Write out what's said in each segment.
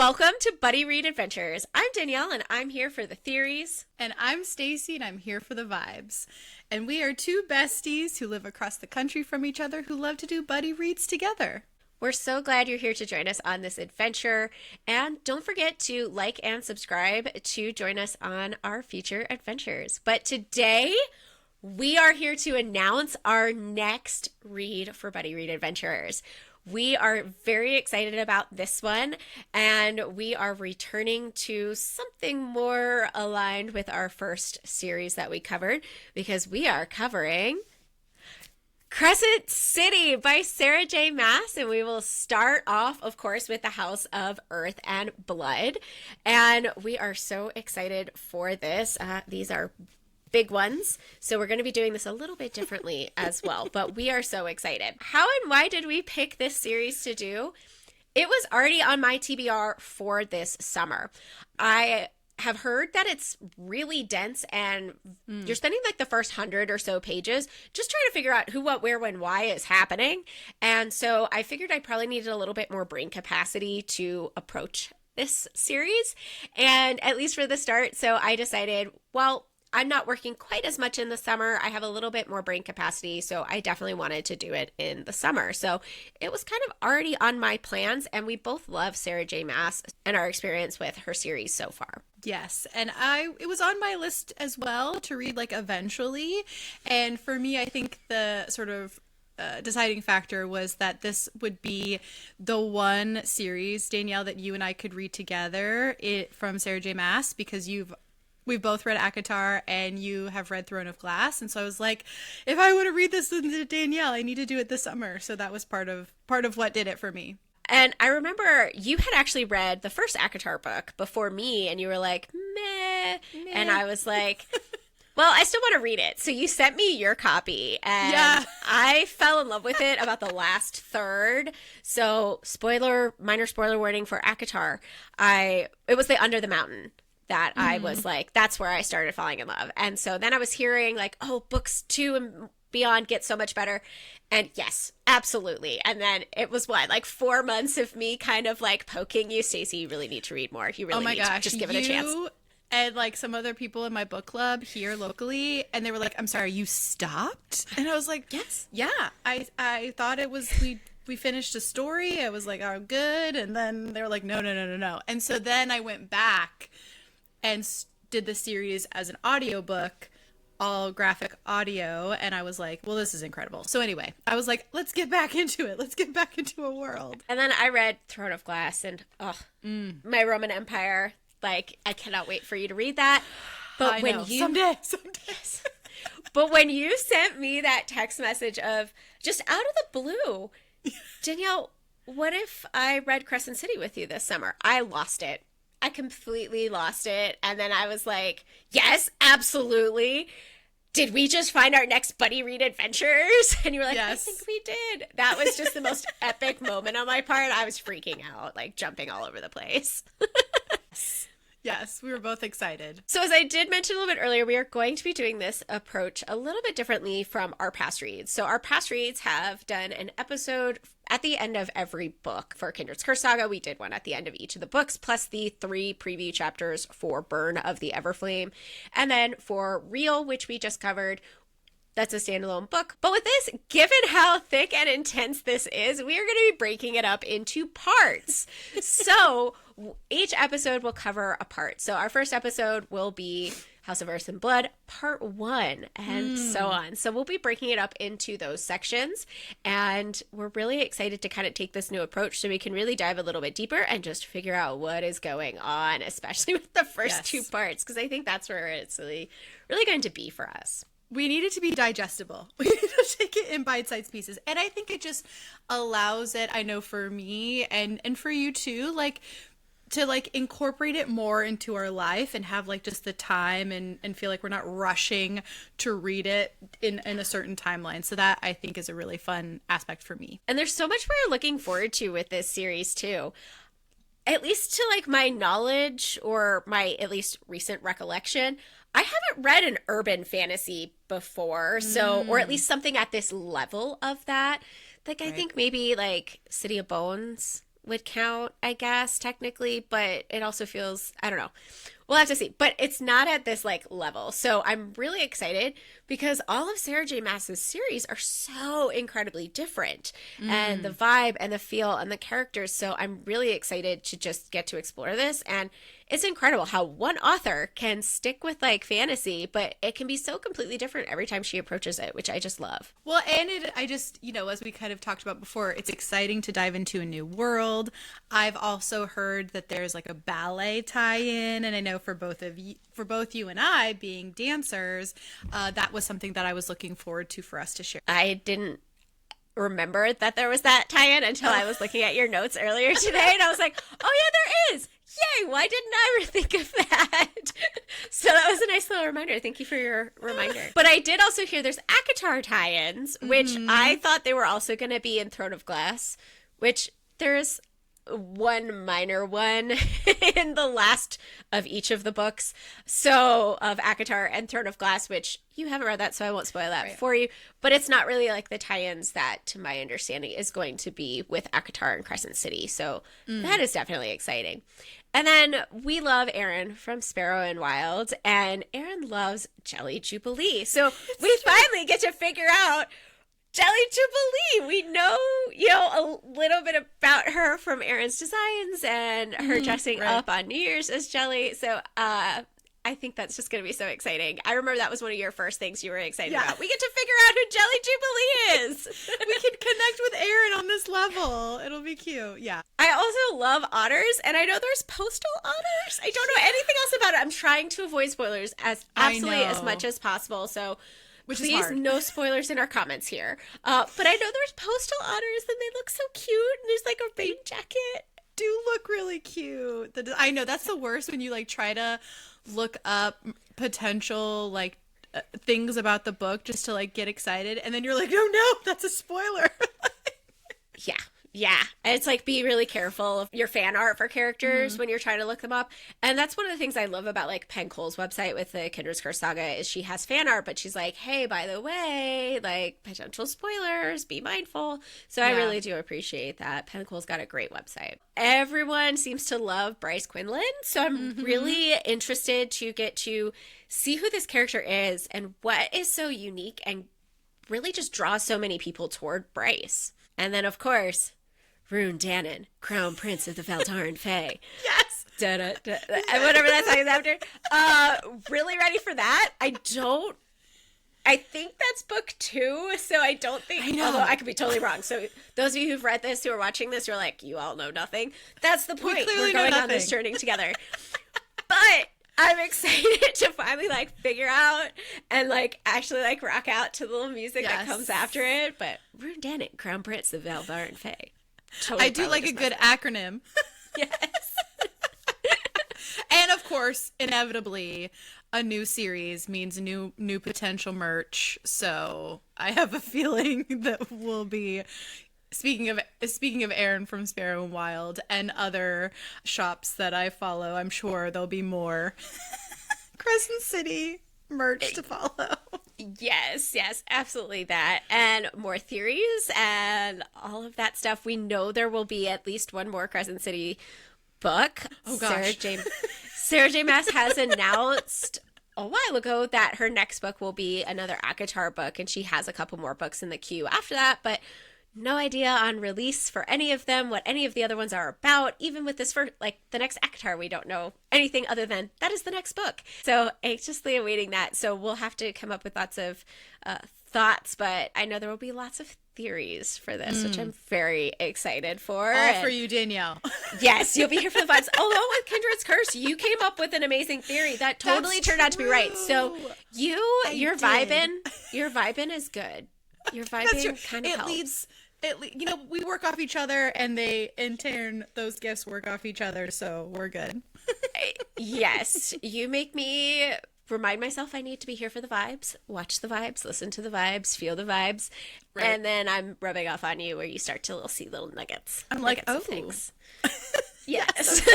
Welcome to Buddy Read Adventures. I'm Danielle, and I'm here for the theories. And I'm Stacy, and I'm here for the vibes. And we are two besties who live across the country from each other who love to do buddy reads together. We're so glad you're here to join us on this adventure. And don't forget to like and subscribe to join us on our future adventures. But today, we are here to announce our next read for Buddy Read Adventures. We are very excited about this one, and we are returning to something more aligned with our first series that we covered, because we are covering Crescent City by Sarah J. Maas, and we will start off, of course, with the House of Earth and Blood, and we are so excited for this. These are big ones, so we're going to be doing this a little bit differently as well, but we are so excited. How and why did we pick this series to do? It was already on my TBR for this summer. I have heard that it's really dense, and you're spending like the first 100 or so pages just trying to figure out who, what, where, when, why is happening. And so I figured I probably needed a little bit more brain capacity to approach this series, and at least for the start. So I decided, well, I'm not working quite as much in the summer. I have a little bit more brain capacity, so I definitely wanted to do it in the summer. So it was kind of already on my plans, and we both love Sarah J. Maas and our experience with her series so far. Yes, and it was on my list as well to read like eventually. And for me, I think the sort of deciding factor was that this would be the one series, Danielle, that you and I could read together from Sarah J. Maas, because we've both read ACOTAR and you have read Throne of Glass. And so I was like, if I want to read this to Danielle, I need to do it this summer. So that was part of what did it for me. And I remember you had actually read the first ACOTAR book before me, and you were like, meh. And I was like, well, I still want to read it. So you sent me your copy, and I fell in love with it about the last third. So minor spoiler warning for ACOTAR. It was the Under the Mountain that I was like, that's where I started falling in love. And so then I was hearing like, oh, books 2 and beyond get so much better. And yes, absolutely. And then it was like 4 months of me kind of like poking you, Stacey, you really need to read more. You really need to just give it a chance. And like some other people in my book club here locally, and they were like, I'm sorry, you stopped? And I was like, yes. Yeah. I thought it was, we finished a story. I was like, oh, good. And then they were like, no. And so then I went back and did the series as an audiobook, all graphic audio, and I was like, well, this is incredible. So anyway, I was like, let's get back into it. Let's get back into a world. And then I read Throne of Glass, and my Roman Empire, like, I cannot wait for you to read that. But someday. Yes. But when you sent me that text message of just out of the blue, Danielle, what if I read Crescent City with you this summer? I lost it. I completely lost it. And then I was like, yes, absolutely. Did we just find our next buddy read adventures? And you were like, yes. I think we did. That was just the most epic moment on my part. I was freaking out, like jumping all over the place. Yes, we were both excited. So as I did mention a little bit earlier, we are going to be doing this approach a little bit differently from our past reads. So our past reads have done an episode at the end of every book. For Kindred's Curse Saga, we did one at the end of each of the books, plus the 3 preview chapters for Burn of the Everflame. And then for Real, which we just covered, that's a standalone book. But with this, given how thick and intense this is, we are going to be breaking it up into parts. So each episode will cover a part. So our first episode will be House of Earth and Blood, part 1, and so on. So we'll be breaking it up into those sections. And we're really excited to kind of take this new approach so we can really dive a little bit deeper and just figure out what is going on, especially with the first 2 parts, because I think that's where it's really, really going to be for us. We need it to be digestible. We need to take it in bite-sized pieces. And I think it just allows it, I know for me and for you too, like to like incorporate it more into our life and have like just the time and feel like we're not rushing to read it in a certain timeline. So that I think is a really fun aspect for me. And there's so much we're looking forward to with this series too. At least to like my knowledge or my at least recent recollection, I haven't read an urban fantasy before, so or at least something at this level of that. Like I think maybe like City of Bones would count, I guess, technically, but it also feels, I don't know. We'll have to see. But it's not at this like level. So I'm really excited because all of Sarah J. Maas's series are so incredibly different. And the vibe and the feel and the characters. So I'm really excited to just get to explore this. And it's incredible how one author can stick with like fantasy, but it can be so completely different every time she approaches it, which I just love. Well, and I just, as we kind of talked about before, it's exciting to dive into a new world. I've also heard that there's like a ballet tie-in, and I know for both you and I being dancers, that was something that I was looking forward to for us to share. I didn't remember that there was that tie-in until I was looking at your notes earlier today, and I was like, oh yeah, there is. Yay, why didn't I ever think of that? So that was a nice little reminder. Thank you for your reminder. But I did also hear there's ACOTAR tie-ins, which I thought they were also going to be in Throne of Glass, which there's one minor one in the last of each of the books. So of ACOTAR and Throne of Glass, which you haven't read that, so I won't spoil that for you. But it's not really like the tie-ins that, to my understanding, is going to be with ACOTAR and Crescent City. So that is definitely exciting. And then we love Erin from Sparrow and Wild, and Erin loves Jelly Jubilee. So we finally get to figure out Jelly Jubilee. We know, a little bit about her from Erin's designs and her dressing up on New Year's as Jelly. So I think that's just going to be so exciting. I remember that was one of your first things you were excited about. We get to figure out who Jelly Jubilee is. We can connect with Erin on this level. It'll be cute. Yeah. I also love otters, and I know there's postal otters. I don't know anything else about it. I'm trying to avoid spoilers as absolutely as much as possible. So please, no spoilers in our comments here. But I know there's postal otters, and they look so cute, and there's like a rain jacket. Do look really cute. I know that's the worst when you like try to look up potential like things about the book just to like get excited, and then you're like, oh no, that's a spoiler. Yeah. And it's like, be really careful of your fan art for characters when you're trying to look them up. And that's one of the things I love about like Penn Cole's website with the Kindred's Curse saga is she has fan art, but she's like, hey, by the way, like potential spoilers, be mindful. So I really do appreciate that. Penn Cole's got a great website. Everyone seems to love Bryce Quinlan. So I'm really interested to get to see who this character is and what is so unique and really just draws so many people toward Bryce. And then, of course, Rune Dannon, Crown Prince of the Valdaran Fae. Yes! Whatever that song is after. Really ready for that. I think that's book 2, so I don't think, although I could be totally wrong. So those of you who've read this, who are watching this, you're like, you all know nothing. That's the point. We're going on this journey together. But I'm excited to finally like figure out and like actually like rock out to the little music that comes after it. But Rune Dannon, Crown Prince of Valdaran Fae. Totally, I do like a good acronym. Yes. And of course, inevitably, a new series means new potential merch. So I have a feeling that we'll be speaking of Erin from Sparrow and Wild and other shops that I follow. I'm sure there'll be more Crescent City merch to follow. Yes, absolutely that. And more theories and all of that stuff. We know there will be at least one more Crescent City book. Oh gosh. Sarah J. Maas has announced a while ago that her next book will be another ACOTAR book, and she has a couple more books in the queue after that, but no idea on release for any of them, what any of the other ones are about. Even with this, for like the next ACOTAR, we don't know anything other than that is the next book. So anxiously awaiting that. So we'll have to come up with lots of thoughts, but I know there will be lots of theories for this, which I'm very excited for. All for you, Danielle. Yes, you'll be here for the vibes. Although with Kindred's Curse, you came up with an amazing theory that totally turned out to be right. So your vibing is good. Your vibing kind of helps. We work off each other, and they, in turn, those gifts work off each other, so we're good. Yes, you make me remind myself I need to be here for the vibes, watch the vibes, listen to the vibes, feel the vibes, and then I'm rubbing off on you where you start to see little nuggets. I'm like, oh, things. Yes.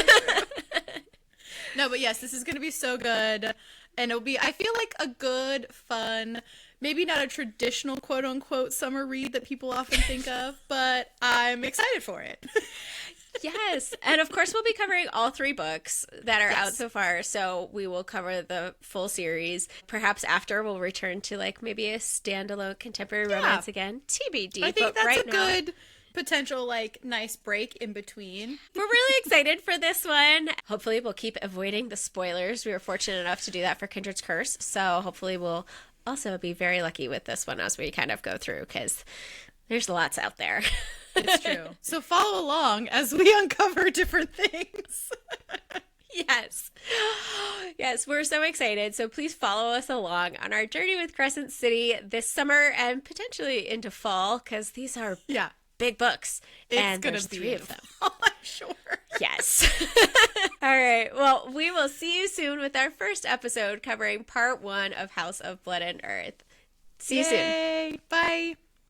No, but yes, this is going to be so good, and it'll be, I feel like, a good, fun, maybe not a traditional quote-unquote summer read that people often think of, but I'm excited for it. Yes. And of course, we'll be covering all three books that are out Yes. so far. So we will cover the full series. Perhaps after we'll return to like maybe a standalone contemporary romance again. TBD. I think But that's right a now, good potential, like, nice break in between. we're really excited for this one. Hopefully, we'll keep avoiding the spoilers. We were fortunate enough to do that for Kindred's Curse. So hopefully, we'll also be very lucky with this one as we kind of go through because there's lots out there. It's true. So follow along as we uncover different things. Yes. Yes, we're so excited. So please follow us along on our journey with Crescent City this summer and potentially into fall because these are Yeah. big books. It's And going there's to be three of them. I'm sure. Yes. All right. Well, we will see you soon with our first episode covering part 1 of House of Blood and Earth. See you soon. Yay. Bye.